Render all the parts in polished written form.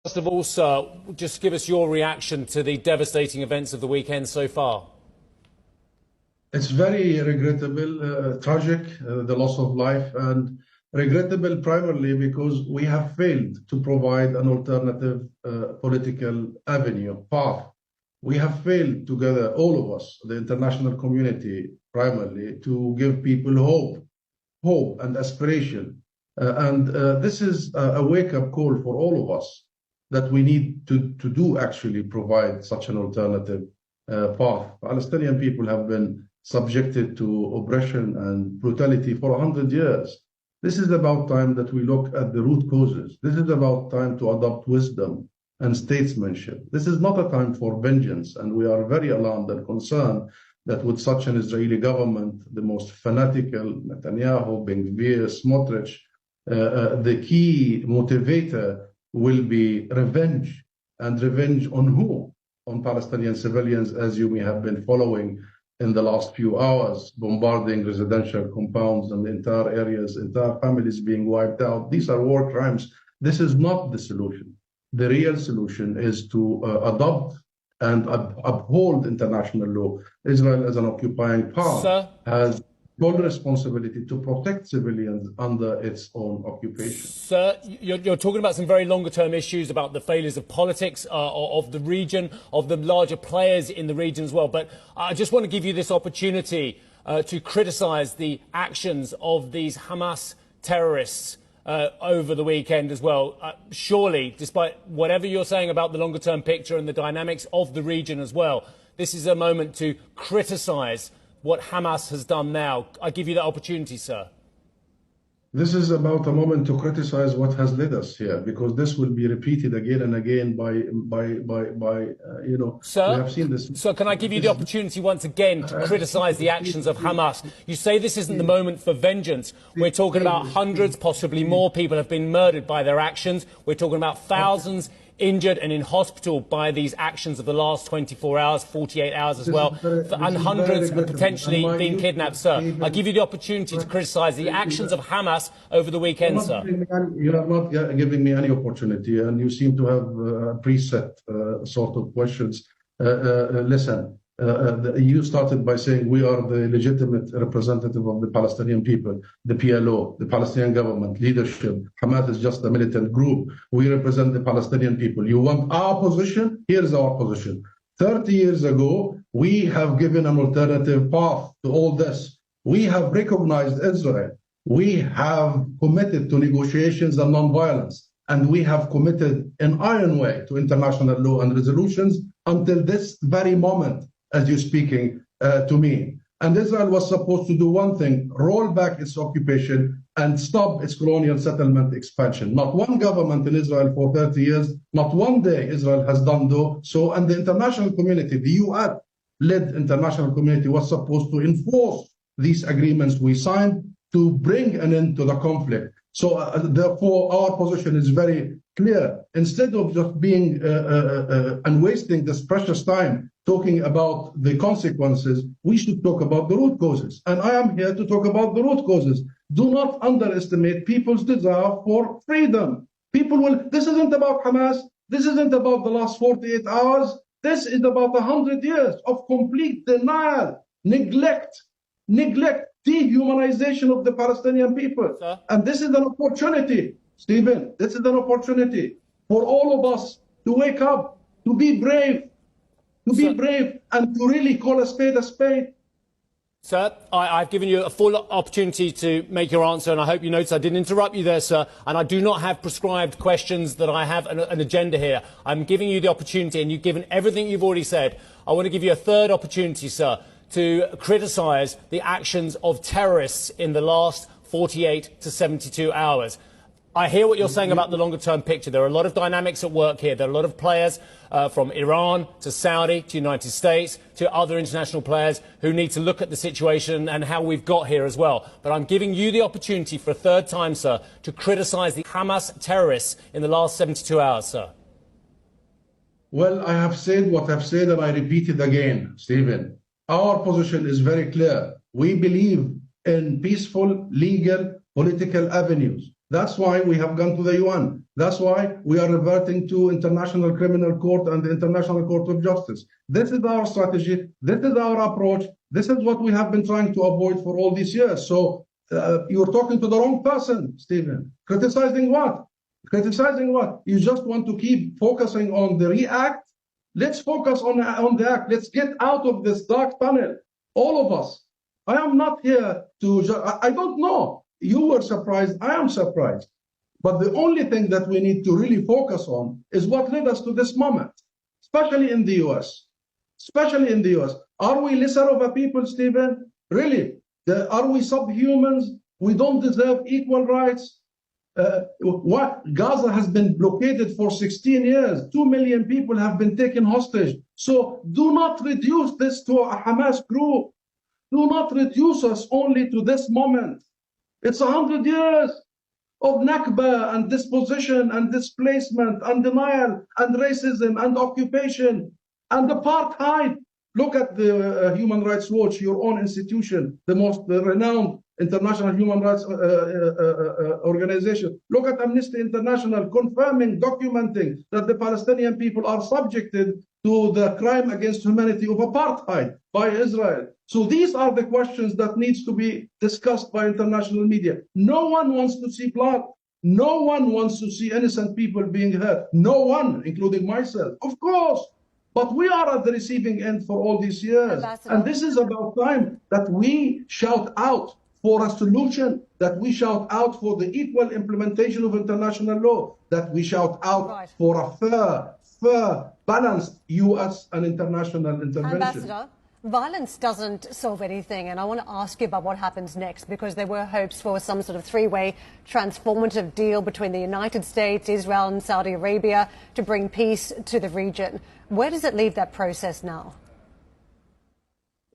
First of all, sir, just give us your reaction to the devastating events of the weekend so far. It's very regrettable, tragic, the loss of life, and regrettable primarily because we have failed to provide an alternative political avenue, path. We have failed together, all of us, the international community primarily, to give people hope and aspiration. This is a wake-up call for all of us that we need to do actually provide such an alternative path. Palestinian people have been subjected to oppression and brutality for 100 years. This is about time that we look at the root causes. This is about time to adopt wisdom and statesmanship. This is not a time for vengeance, and we are very alarmed and concerned that with such an Israeli government, the most fanatical, Netanyahu, Ben Gvir, Smotrich, the key motivator will be revenge. And revenge on who? On Palestinian civilians, as you may have been following in the last few hours, bombarding residential compounds and entire areas, entire families being wiped out. These are war crimes. This is not the solution. The real solution is to adopt and uphold international law. Israel, as an occupying power, has full responsibility to protect civilians under its own occupation. Sir, you're talking about some very longer-term issues about the failures of politics, of the region, of the larger players in the region as well. But I just want to give you this opportunity to criticise the actions of these Hamas terrorists over the weekend as well. Surely, despite whatever you're saying about the longer-term picture and the dynamics of the region as well, this is a moment to criticise what Hamas has done now. I give you that opportunity, sir. This is about a moment to criticize what has led us here, because this will be repeated again and again by Sir, we have seen this. So can I give you the opportunity once again to criticize the actions of Hamas? You say this isn't the moment for vengeance. We're talking about hundreds, possibly more people have been murdered by their actions. We're talking about thousands injured and in hospital by these actions of the last 24 hours, 48 hours as well, and hundreds have potentially been kidnapped, sir. I give you the opportunity to criticise the actions of Hamas over the weekend, sir. You are not giving me any opportunity, and you seem to have preset sort of questions. Listen, you started by saying we are the legitimate representative of the Palestinian people, the PLO, the Palestinian government, leadership. Hamas is just a militant group. We represent the Palestinian people. You want our position? Here's our position. 30 years ago, we have given an alternative path to all this. We have recognized Israel. We have committed to negotiations and nonviolence. And we have committed an iron way to international law and resolutions until this very moment, as you're speaking to me. And Israel was supposed to do one thing: roll back its occupation and stop its colonial settlement expansion. Not one government in Israel for 30 years, not one day Israel has done so. And the international community, the UN-led international community, was supposed to enforce these agreements we signed to bring an end to the conflict. So therefore, our position is very clear. Instead of just being and wasting this precious time talking about the consequences, we should talk about the root causes. And I am here to talk about the root causes. Do not underestimate people's desire for freedom. This isn't about Hamas. This isn't about the last 48 hours. This is about 100 years of complete denial, neglect, dehumanization of the Palestinian people. Sir? And this is an opportunity, Stephen, this is an opportunity for all of us to wake up, to be brave, and to really call a spade a spade. Sir, I've given you a full opportunity to make your answer, and I hope you notice I didn't interrupt you there, sir. And I do not have prescribed questions that I have an agenda here. I'm giving you the opportunity, and you've given everything you've already said. I want to give you a third opportunity, sir, to criticise the actions of terrorists in the last 48 to 72 hours. I hear what you're saying about the longer-term picture. There are a lot of dynamics at work here. There are a lot of players from Iran to Saudi to United States to other international players who need to look at the situation and how we've got here as well. But I'm giving you the opportunity for a third time, sir, to criticise the Hamas terrorists in the last 72 hours, sir. Well, I have said what I've said, and I repeat it again, Stephen. Our position is very clear. We believe in peaceful, legal, political avenues. That's why we have gone to the UN. That's why we are reverting to International Criminal Court and the International Court of Justice. This is our strategy. This is our approach. This is what we have been trying to avoid for all these years. So you're talking to the wrong person, Stephen. Criticizing what? Criticizing what? You just want to keep focusing on the react. Let's focus on the act. Let's get out of this dark tunnel. All of us. I am not here to, I don't know. You were surprised. I am surprised. But the only thing that we need to really focus on is what led us to this moment, especially in the US. Especially in the US. Are we lesser of a people, Stephen? Really? Are we subhumans? We don't deserve equal rights? Gaza has been blockaded for 16 years. 2 million people have been taken hostage. So do not reduce this to a Hamas group. Do not reduce us only to this moment. It's 100 years of Nakba and disposition and displacement and denial and racism and occupation and apartheid. Look at the Human Rights Watch, your own institution, the most renowned international human rights organization. Look at Amnesty International confirming, documenting that the Palestinian people are subjected to the crime against humanity of apartheid by Israel. So these are the questions that needs to be discussed by international media. No one wants to see blood. No one wants to see innocent people being hurt. No one, including myself. Of course. But we are at the receiving end for all these years. And this is about time that we shout out for a solution, that we shout out for the equal implementation of international law, that we shout out for a fair, balanced U.S. and international intervention. Ambassador, violence doesn't solve anything, and I want to ask you about what happens next, because there were hopes for some sort of three-way transformative deal between the United States, Israel and Saudi Arabia to bring peace to the region. Where does it leave that process now?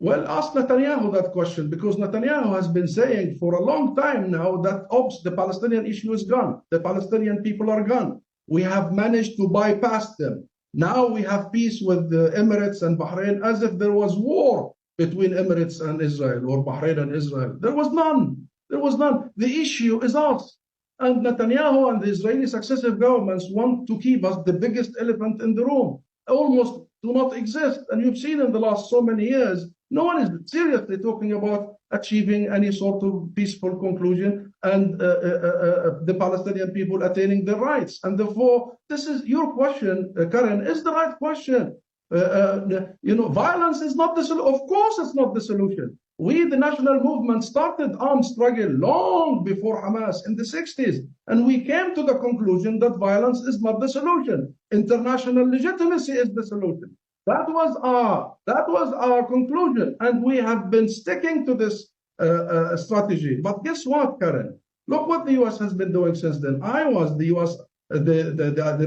Well, ask Netanyahu that question, because Netanyahu has been saying for a long time now that the Palestinian issue is gone. The Palestinian people are gone. We have managed to bypass them. Now we have peace with the Emirates and Bahrain, as if there was war between Emirates and Israel or Bahrain and Israel. There was none. There was none. The issue is us. And Netanyahu and the Israeli successive governments want to keep us the biggest elephant in the room. Almost do not exist. And you've seen in the last so many years, no one is seriously talking about achieving any sort of peaceful conclusion and the Palestinian people attaining their rights. And therefore, this is your question, Karen, is the right question. Violence is not the solution. Of course, it's not the solution. We, the national movement, started armed struggle long before Hamas in the 60s. And we came to the conclusion that violence is not the solution. International legitimacy is the solution. That was our conclusion, and we have been sticking to this strategy. But guess what, Karen? Look what the U.S. has been doing since then. I was the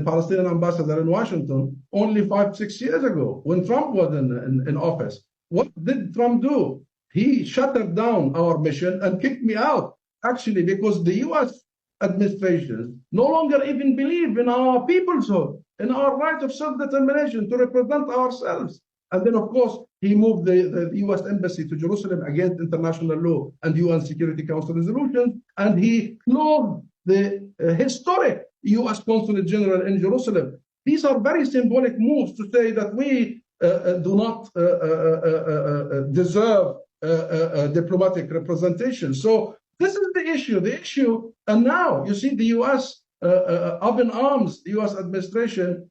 Palestinian ambassador in Washington only 5-6 years ago when Trump was in office. What did Trump do? He shuttered down our mission and kicked me out, actually, because the U.S. administration no longer even believe in our peoplehood, in our right of self-determination to represent ourselves. And then, of course, he moved the U.S. embassy to Jerusalem against international law and UN Security Council resolutions, and he closed the historic U.S. Consulate General in Jerusalem. These are very symbolic moves to say that we do not deserve diplomatic representation. So this is the issue. And now you see the U.S. Up in arms, the U.S. administration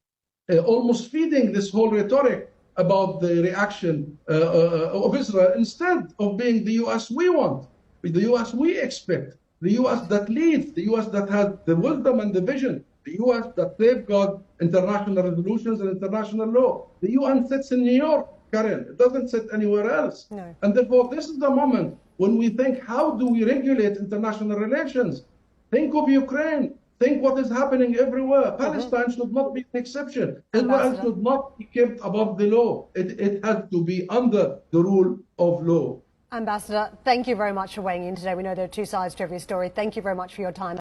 almost feeding this whole rhetoric about the reaction of Israel instead of being the U.S. we want, the U.S. we expect, the U.S. that leads, the U.S. that has the wisdom and the vision, the U.S. that safeguards international resolutions and international law. The UN sits in New York, Karen. It doesn't sit anywhere else. No. And therefore, this is the moment when we think, how do we regulate international relations? Think of Ukraine. Think what is happening everywhere. Palestine should not be an exception. Israel should not be kept above the law. It has to be under the rule of law. Ambassador, thank you very much for weighing in today. We know there are two sides to every story. Thank you very much for your time.